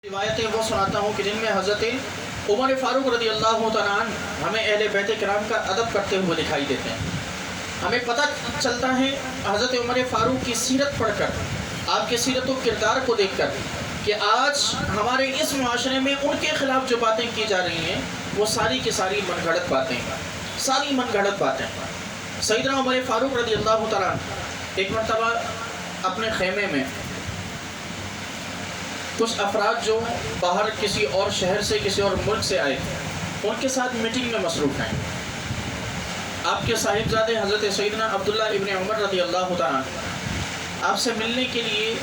روایتیں وہ سناتا ہوں کہ جن میں حضرت عمر فاروق رضی اللہ تعالیٰ عنہ ہمیں اہل بیت کرام کا ادب کرتے ہوئے دکھائی دیتے ہیں۔ ہمیں پتہ چلتا ہے حضرت عمر فاروق کی سیرت پڑھ کر، آپ کے سیرت و کردار کو دیکھ کر، کہ آج ہمارے اس معاشرے میں ان کے خلاف جو باتیں کی جا رہی ہیں وہ ساری کی ساری من گھڑت باتیں ساری من گھڑت باتیں۔ سیدنا عمر فاروق رضی اللہ تعالیٰ عنہ ایک مرتبہ اپنے خیمے میں کچھ افراد جو باہر کسی اور شہر سے کسی اور ملک سے آئے ان کے ساتھ میٹنگ میں مصروف ہیں۔ آپ کے صاحبزادے حضرت سیدنا عبداللہ ابن عمر رضی اللہ تعالیٰ آپ سے ملنے کے لیے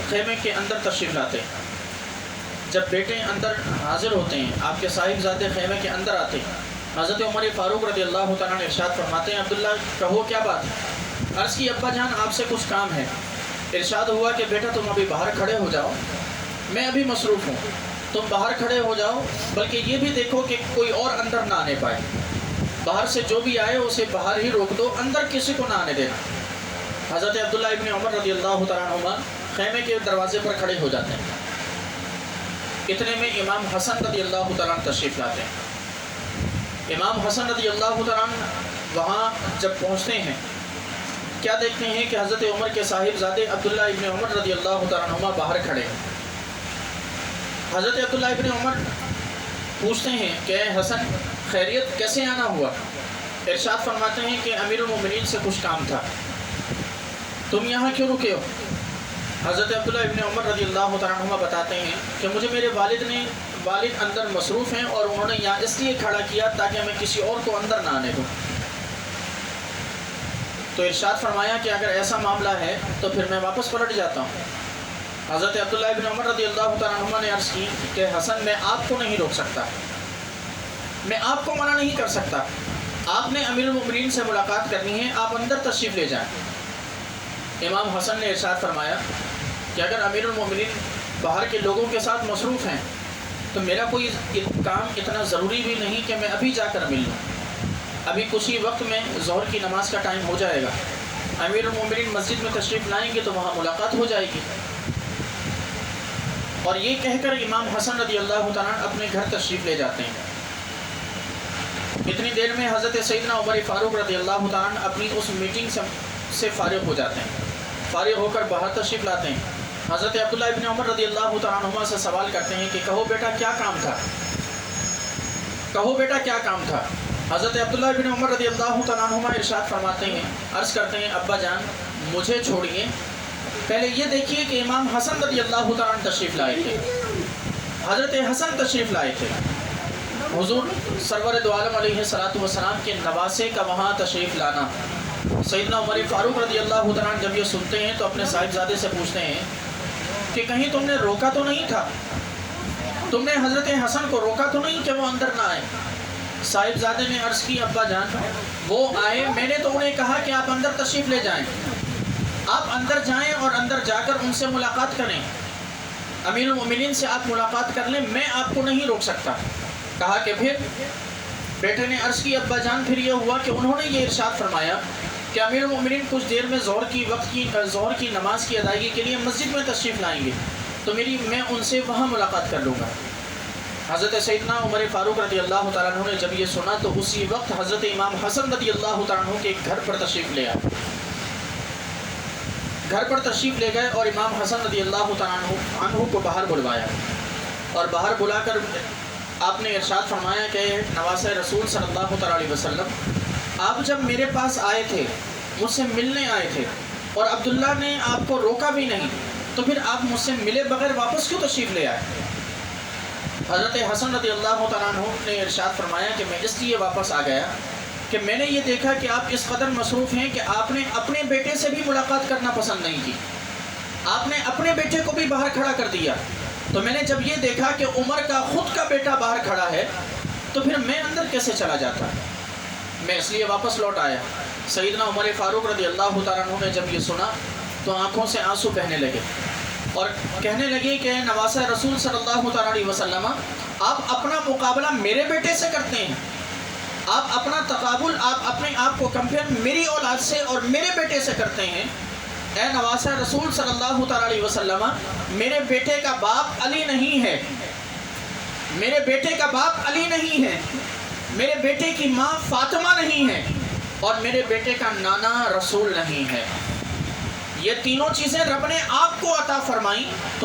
خیمے کے اندر تشریف لاتے ہیں۔ جب بیٹے اندر حاضر ہوتے ہیں، آپ کے صاحبزادے خیمے کے اندر آتے ہیں، حضرت عمر فاروق رضی اللہ تعالیٰ نے ارشاد فرماتے ہیں، عبداللہ کہو کیا بات؟ عرض کی ابا جان آپ سے کچھ کام ہے۔ ارشاد ہوا کہ بیٹا تم ابھی باہر کھڑے ہو جاؤ، میں ابھی مصروف ہوں، تم باہر کھڑے ہو جاؤ، بلکہ یہ بھی دیکھو کہ کوئی اور اندر نہ آنے پائے، باہر سے جو بھی آئے اسے باہر ہی روک دو، اندر کسی کو نہ آنے دینا۔ حضرت عبداللہ ابن عمر رضی اللہ تعالیٰ عنہ خیمے کے دروازے پر کھڑے ہو جاتے ہیں۔ اتنے میں امام حسن رضی اللہ تعالیٰ عنہ تشریف لاتے ہیں۔ امام حسن رضی اللہ تعالیٰ عنہ وہاں جب پہنچتے ہیں، کیا دیکھتے ہیں کہ حضرت عمر کے صاحبزادے عبداللہ ابن عمر رضی اللہ تعالیٰ عنہ باہر کھڑے ہیں۔ حضرت عبداللہ ابن عمر پوچھتے ہیں کہ اے حسن خیریت، کیسے آنا ہوا؟ ارشاد فرماتے ہیں کہ امیر المومنین سے کچھ کام تھا، تم یہاں کیوں رکے ہو؟ حضرت عبداللہ ابن عمر رضی اللہ تعالیٰ عنہ بتاتے ہیں کہ مجھے میرے والد اندر مصروف ہیں اور انہوں نے یہاں اس لیے کھڑا کیا تاکہ میں کسی اور کو اندر نہ آنے دوں۔ تو ارشاد فرمایا کہ اگر ایسا معاملہ ہے تو پھر میں واپس پلٹ جاتا ہوں۔ حضرت عبداللہ ابن عمر رضی اللہ تعالیٰ عنہ نے عرض کی کہ حسن میں آپ کو نہیں روک سکتا، میں آپ کو منع نہیں کر سکتا، آپ نے امیر المومنین سے ملاقات کرنی ہے، آپ اندر تشریف لے جائیں۔ امام حسن نے ارشاد فرمایا کہ اگر امیر المومنین باہر کے لوگوں کے ساتھ مصروف ہیں تو میرا کوئی کام اتنا ضروری بھی نہیں کہ میں ابھی جا کر مل لوں، ابھی کچھ ہی وقت میں ظہر کی نماز کا ٹائم ہو جائے گا، امیر المومنین مسجد میں تشریف لائیں گے تو وہاں ملاقات ہو جائے گی۔ اور یہ کہہ کر امام حسن رضی اللہ تعالیٰ اپنے گھر تشریف لے جاتے ہیں۔ اتنی دیر میں حضرت سیدنا عمر فاروق رضی اللہ تعالیٰ اپنی اس میٹنگ سے فارغ ہو جاتے ہیں، فارغ ہو کر باہر تشریف لاتے ہیں۔ حضرت عبداللہ ابن عمر رضی اللہ تعالیٰ عنہ سے سوال کرتے ہیں کہ کہو بیٹا کیا کام تھا، کہو بیٹا کیا کام تھا؟ حضرت عبداللہ ابن عمر رضی اللہ تعالیٰ عنہ ارشاد فرماتے ہیں، عرض کرتے ہیں ابا جان مجھے چھوڑیے، پہلے یہ دیکھیے کہ امام حسن رضی اللہ تعالیٰ عنہ تشریف لائے تھے، حضرت حسن تشریف لائے تھے، حضور سرور دو عالم علیہ السلام کے نواسے کا وہاں تشریف لانا۔ سیدنا عمر فاروق رضی اللہ تعالیٰ عنہ جب یہ سنتے ہیں تو اپنے صاحبزادے سے پوچھتے ہیں کہ کہیں تم نے روکا تو نہیں تھا، تم نے حضرت حسن کو روکا تو نہیں کہ وہ اندر نہ آئے؟ صاحبزادے نے عرض کی ابا جان وہ آئے، میں نے تو انہیں کہا کہ آپ اندر تشریف لے جائیں، آپ اندر جائیں اور اندر جا کر ان سے ملاقات کریں، امیر المومنین سے آپ ملاقات کر لیں، میں آپ کو نہیں روک سکتا۔ کہا کہ پھر؟ بیٹے نے عرض کی ابا جان پھر یہ ہوا کہ انہوں نے یہ ارشاد فرمایا کہ امیر المومنین کچھ دیر میں ظہر کی نماز کی ادائیگی کے لیے مسجد میں تشریف لائیں گے تو میں ان سے وہاں ملاقات کر لوں گا۔ حضرت سیدنا عمر فاروق رضی اللہ تعالیٰ عنہ نے جب یہ سنا تو اسی وقت حضرت امام حسن رضی اللہ تعالیٰ عنہ کے گھر پر تشریف لے آئے، گھر پر تشریف لے گئے اور امام حسن رضی اللہ تعالیٰ عنہ کو باہر بلوایا، اور باہر بلا کر آپ نے ارشاد فرمایا کہ نواسہ رسول صلی اللہ تعالیٰ علیہ وسلم آپ جب میرے پاس آئے تھے، مجھ سے ملنے آئے تھے اور عبداللہ نے آپ کو روکا بھی نہیں، تو پھر آپ مجھ سے ملے بغیر واپس کیوں تشریف لے آئے؟ حضرت حسن رضی اللہ تعالیٰ عنہ نے ارشاد فرمایا کہ میں اس لیے واپس آ گیا کہ میں نے یہ دیکھا کہ آپ اس قدر مصروف ہیں کہ آپ نے اپنے بیٹے سے بھی ملاقات کرنا پسند نہیں کی، آپ نے اپنے بیٹے کو بھی باہر کھڑا کر دیا، تو میں نے جب یہ دیکھا کہ عمر کا خود کا بیٹا باہر کھڑا ہے تو پھر میں اندر کیسے چلا جاتا، میں اس لیے واپس لوٹ آیا۔ سیدنا عمر فاروق رضی اللہ تعالیٰ عنہ نے جب یہ سنا تو آنکھوں سے آنسو بہنے لگے اور کہنے لگے کہ نواسہ رسول صلی اللہ تعالیٰ علیہ وسلم آپ اپنا مقابلہ میرے بیٹے سے کرتے ہیں، آپ اپنا تقابل، آپ اپنے آپ کو کمپیئر میری اولاد سے اور میرے بیٹے سے کرتے ہیں، اے نواسہ رسول صلی اللہ تعالیٰ علیہ وسلم، میرے بیٹے کا باپ علی نہیں ہے، میرے بیٹے کا باپ علی نہیں ہے، میرے بیٹے کی ماں فاطمہ نہیں ہے، اور میرے بیٹے کا نانا رسول نہیں ہے۔ یہ تینوں چیزیں رب نے آپ کو عطا فرمائیں۔